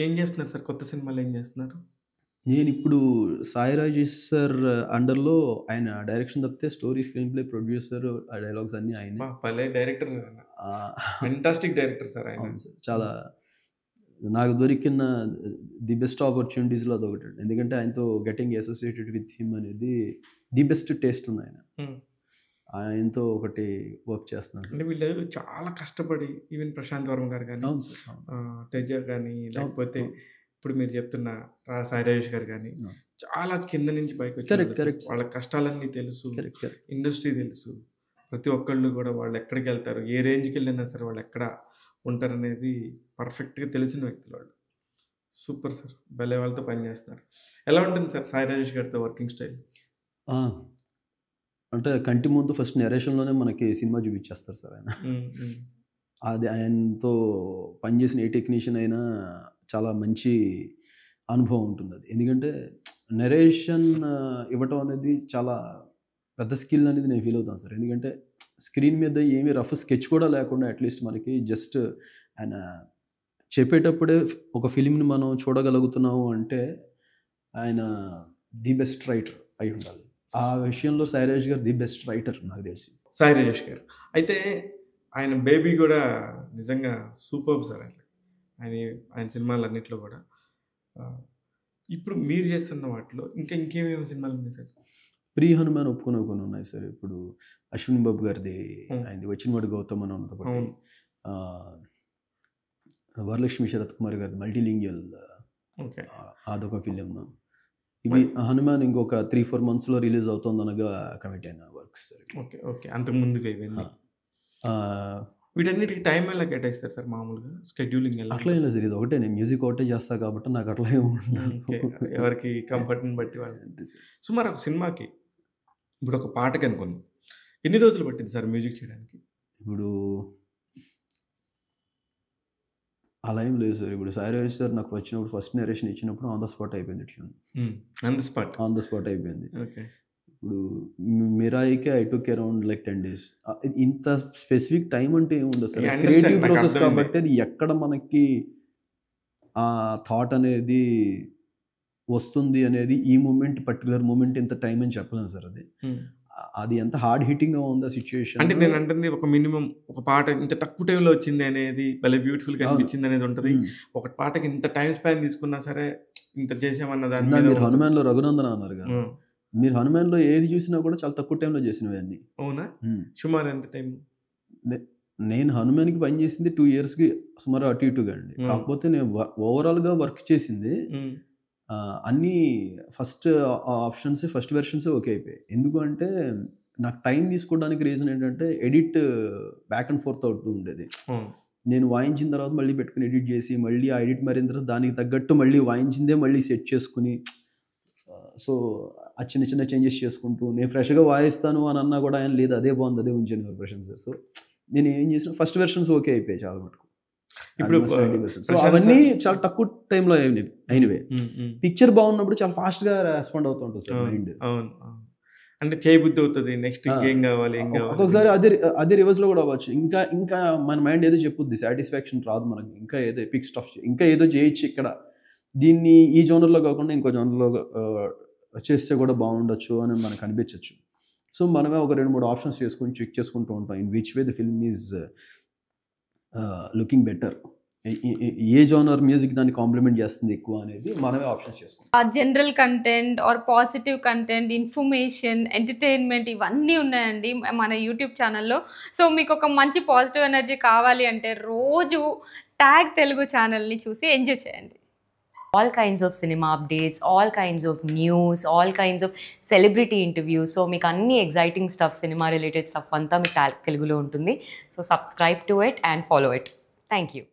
ఏం చేస్తున్నారు సార్? కొత్త సినిమాలో ఏం చేస్తున్నారు? నేనిప్పుడు 'సాయి రాజేష్' సార్ అండర్‌లో ఆయన డైరెక్షన్ తప్పితే స్టోరీ, స్క్రీన్ ప్లే, ప్రొడ్యూసర్, ఆ డైలాగ్స్ అన్నీ ఆయనే. భలే డైరెక్టర్. ఆహ్, ఫెంటాస్టిక్ డైరెక్టర్ సార్ ఆయన. అవును సార్. చాలా నాకు దొరికిన ది బెస్ట్ ఆపర్చునిటీస్‌లో అదొకటండి. ఎందుకంటే ఆయనతో గెట్టింగ్ అసోసియేటెడ్ విత్ హిమ్ అనేది ది బెస్ట్ టేస్ట్ ఉన్నాయన. హ్మ్. ఆయనతో ఒకటి వర్క్ చేస్తున్నాను అంటే సార్. వీళ్ళు చాలా కష్టపడి ఈవెన్ ప్రశాంత్ వర్మ గారు గాని, అవును సార్. అవును. తేజ గాని, లేకపోతే అవును. ఇప్పుడు మీరు చెప్తున్న సాయి రాజేష్ గారు గాని, అవును. చాలా కింద నుంచి కరెక్ట్. పైకొచ్చినోళ్ళు సార్. కరెక్ట్. వాళ్ళ కష్టాలన్నీ తెలుసు. కరెక్ట్. ఇండస్ట్రీ తెలుసు. ప్రతి ఒక్కళ్ళు గూడా వాళ్ళెక్కడికెళ్తారు, ఏ రేంజ్‌కెళ్ళినా సరే వాళ్ళెక్కడ ఉంటారనేది పర్ఫెక్ట్‌గా తెలిసిన వ్యక్తులు వాళ్ళు. Super sir. భలే వాళ్ళతో పని చేస్తున్నారు. ఎలా ఉంటుంది సార్ సాయి రాజేష్ గారితో వర్కింగ్ స్టైల్? ఆ! అంటే కంటి ముందు ఫస్ట్ నరేషన్‌లోనే మనకి సినిమా చూపించేస్తారు సార్ ఆయన. హ్మ్. హ్మ్. అది ఆయనతో పనిచేసిన ఏ టెక్నీషియన్ అయినా చాలా మంచి అనుభవం ఉంటుందది. ఎందుకంటే నరేషన్ ఇవ్వటం అనేది చాలా పెద్ద స్కిల్ అనేది నేను ఫీల్ అవుతాను సార్. ఎందుకంటే స్క్రీన్ మీద ఏమి రఫ్ స్కెచ్ కూడా లేకుండా అట్‌లీస్ట్ మనకి జస్ట్ ఆయన చెప్పేటప్పుడే ఒక ఫిల్మ్‌ని మనం చూడగలుగుతున్నాము అంటే ఆయన ది బెస్ట్ రైటర్ అయ్యుండాలి. ఆ విషయంలో 'సైరాజ్' గారు ది బెస్ట్ రైటర్ నాకు తెలిసి. సాయి రాజేష్ గారు. అయితే ఆయన 'బేబీ' గూడా నిజంగా సూపర్బ్ సార్ ఆయన. ఆయన ఆయన సినిమాలన్నిట్లో గూడా. ఆహ్, ఇప్పుడు మీరు చేస్తున్న వాటిలో ఇంకేమేమి సినిమాలున్నాయి సార్? 'ప్రి హనుమాన్' ఒప్పుకున్నవి కొన్ని ఉన్నాయి సార్. ఇప్పుడు 'అశ్విన్ బాబు' గారిది హ్మ్. ఆయనది 'వచ్చినవాడు గౌతమ్' అని ఉన్నదొకటి. అవును. ఆహ్, 'వరలక్ష్మి శరత్ కుమార్' గారిది 'మల్టీలింగ్యువల్' ఓకే. అదొక ఫిలిమ్. ఇవి మరి 'హనుమాన్' ఇంకొక 3, 4 మంత్స్‌లో రిలీజ్ అవుతుందనగా కమిట్ అయిన వర్క్స్ సార్ ఇవి. ఓకే. ఓకే. అంతకు ముందుగా ఇవన్నీ. ఆ! ఆహ్, వీటన్నిటికి టైం ఎలా కేటాయిస్తారు సార్ మామూలుగా? స్కెడ్యూలింగ్ ఎలా అట్లా ఏం ఉంటది? లేదు సార్. ఇది ఒకటే నేను మ్యూజిక్ ఒకటే చేస్తా కాబట్టి నాకు అట్లా ఏమి హ్మ్. ఉండదు. ఓకే. ఎవరికి కంఫర్ట్‌ని బట్టి వాళ్ళు. అంతే సార్. సుమారు ఒక సినిమాకి ఇప్పుడు ఒక పాటకనుకోండి. ఎన్ని రోజులు పట్టింది సార్ మ్యూజిక్ చేయడానికి? ఇప్పుడు అలా ఏం లేదు సార్. ఇప్పుడు 'సాయి రాజేష్' సార్ నాకు వచ్చినప్పుడు ఫస్ట్ నరేషన్ ఇచ్చినప్పుడు ఆన్ ద స్పాట్ అయిపోయింది tune. Hmm. On the spot. On the spot అయిపోయింది. ఓకే. ఇప్పుడు 'మిరాయి'కే I took around like 10 days. ఇంత స్పెసిఫిక్ టైమ్ అంటే ఏముండదు సార్. I understand. క్రియేటివ్ నాకు ప్రాసెస్ అర్థమైంది. కాబట్టి అది ఎక్కడ మనకి ఆ థాట్ అనేది వస్తుంది అనేది ఈ మూమెంట్ పర్టిక్యులర్ మూమెంట్ ఇంత టైమ్ అని చెప్పలేం సార్ అది. హ్మ్. అది ఎంత హార్డ్ హిట్టింగ్‌గా ఉందో అంటే సిట్యుయేషన్. నేనంటుంది ఒక మినిమమ్ ఒక పాట ఇంత తక్కువ టైమ్‌లో వచ్చింది అనేది భలే బ్యూటిఫుల్‌గా అవును. అనిపించిందనేది ఉంటది. హ్మ్. ఒక పాటకి ఇంత టైమ్ స్పాన్ తీసుకున్నా సరే ఇంత చేసామన్న దాని ఇందాక మీద మీరు ఉంటది. 'హనుమాన్‌లో' రఘునందన్ అన్నారు కదా! హ్మ్. మీరు 'హనుమాన్‌లో' ఏది చూసినా కూడా చాలా తక్కువ టైమ్‌లో చేసినవే అన్నీ. అవునా? హ్మ్. సుమారు ఎంత టైము? నే నేను 'హనుమాన్‌కి' పని చేసింది 2 ఇయర్స్‌కి సుమారు అటు ఇటుగా అండి. హ్మ్. కాకపోతే నేను ఓవరాల్‌గా వర్క్ చేసింది హ్మ్. అన్నీ ఫస్ట్ ఆప్షన్స్, ఫస్ట్ వెర్షన్సే ఓకే అయిపోయాయి. ఎందుకు అంటే నాకు టైం తీసుకోవడానికి రీజన్ ఏంటంటే ఎడిట్ బ్యాక్ అండ్ ఫోర్త్ అవుతూ ఉండేది. అవును. నేను వాయించిన తర్వాత మళ్ళీ పెట్టుకొని ఎడిట్ చేసి, మళ్ళీ ఆ ఎడిట్ మారిన తర్వాత దానికి తగ్గట్టు మళ్ళీ వాయించిందే మళ్ళీ సెట్ చేసుకొని సో, ఆ చిన్న చిన్న చేంజెస్ చేసుకుంటూ నేను ఫ్రెష్‌గా వాయిస్తాను అని అన్నా కూడా ఆయన లేదు అదే బావుంది అదే ఉంచండి వెర్షన్స్. సో, నేను ఏం చేసిన ఫస్ట్ వెర్షన్స్ ఓకే అయిపోయాయి చాలా మటుకు. ఇప్పుడు ఆల్‌మోస్ట్ 90%. సో, ప్రశాంత్ అవన్నీ సార్. చాలా తక్కువ టైమ్‌లో హ్మ్. అయినవే. హ్మ్. హ్మ్. పిక్చర్ బాగున్నప్పుడు చాలా ఫాస్ట్‌గా రెస్పాండ్ అవుతూ ఉంటుంది సార్ అవును. మైండ్. అవును. అవును. అంటే చేయబుద్ధి అవుతది. నెక్స్ట్ ఆ! ఇంకేం గావాలి? ఏం గావాలి? ఒక్కొక్కసారి అదే రివర్స్‌లో కూడా అవ్వచ్చు. ఇంకా మన మైండ్ ఏదో చెప్పుద్ది. సాటిస్ఫాక్షన్ రాదు మనకి. ఇంకా ఏదో ఎపిక్ స్టఫ్ ఇంకా ఏదో చేయొచ్చు ఇక్కడ. దీన్ని ఈ జోనర్‌లో కాకుండా ఇంకో జోనర్‌లో చేస్తే కూడా బాగుండొచ్చు అని మనకు అనిపించొచ్చు. సో, మనమే ఒక 2, 3 ఆప్షన్స్ చేసుకొని చెక్ చేసుకుంటూ ఉంటాం. In which way the film is looking better. A a a A genre music దాన్ని కాంప్లిమెంట్ చేస్తుంది ఎక్కువ అనేది మనమే ఆప్షన్స్ చేసుకుంటాం. General content or positive content, information, entertainment ఇవన్నీ ఉన్నాయండి మన యూట్యూబ్ ఛానల్‌లో. సో, మీకొక మంచి పాజిటివ్ ఎనర్జీ కావాలి అంటే రోజు ట్యాగ్ తెలుగు ఛానల్‌ని చూసి ఎంజాయ్ చేయండి. All kinds of cinema updates, all kinds of news, all kinds of celebrity interviews. So మీకు అన్ని exciting stuff, cinema related stuff అంతా మీకు Teluguలో ఉంటుంది. So subscribe to it and follow it. Thank you.